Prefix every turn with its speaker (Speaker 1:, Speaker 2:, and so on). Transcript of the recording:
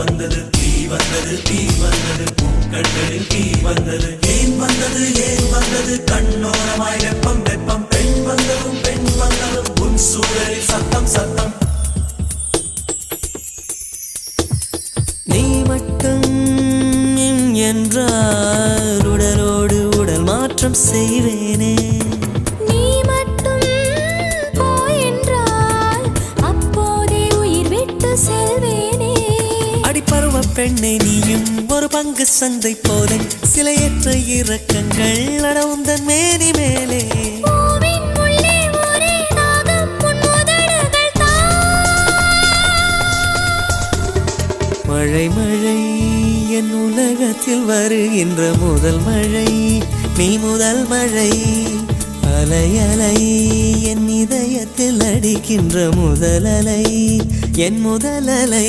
Speaker 1: வந்தது தீ வந்தது தீ வந்தது பூக்கண்களில் தீ வந்தது ஏன் வந்தது கண்ணோரமாய் வெப்பம் வெப்பம் பெண் வந்ததும் உன் சூழலில் சத்தம் சத்தம்
Speaker 2: நீ மட்டும் என்றால் உடலோடு உடல் மாற்றம் செய்வேனே
Speaker 3: நீ மட்டும் போ என்றால் அப்போதே உயிர் விட்டு செல்வேனே
Speaker 2: அடிப்பருவ பெண்ணை நீயும் ஒரு பங்கு சந்தை போதை சிலையற்ற இறக்கங்கள் அடவுந்தன் மேனி மேலே
Speaker 3: பூவின் உள்ளே ஒரே தாகம் உன் உதடுகள்
Speaker 2: மழை மழை என் உலகத்தில் வருகின்ற முதல் மழை நீ முதல் மழை அலை அலை என் இதயத்தில் அடிக்கின்ற முதல் அலை என் முதல் அலை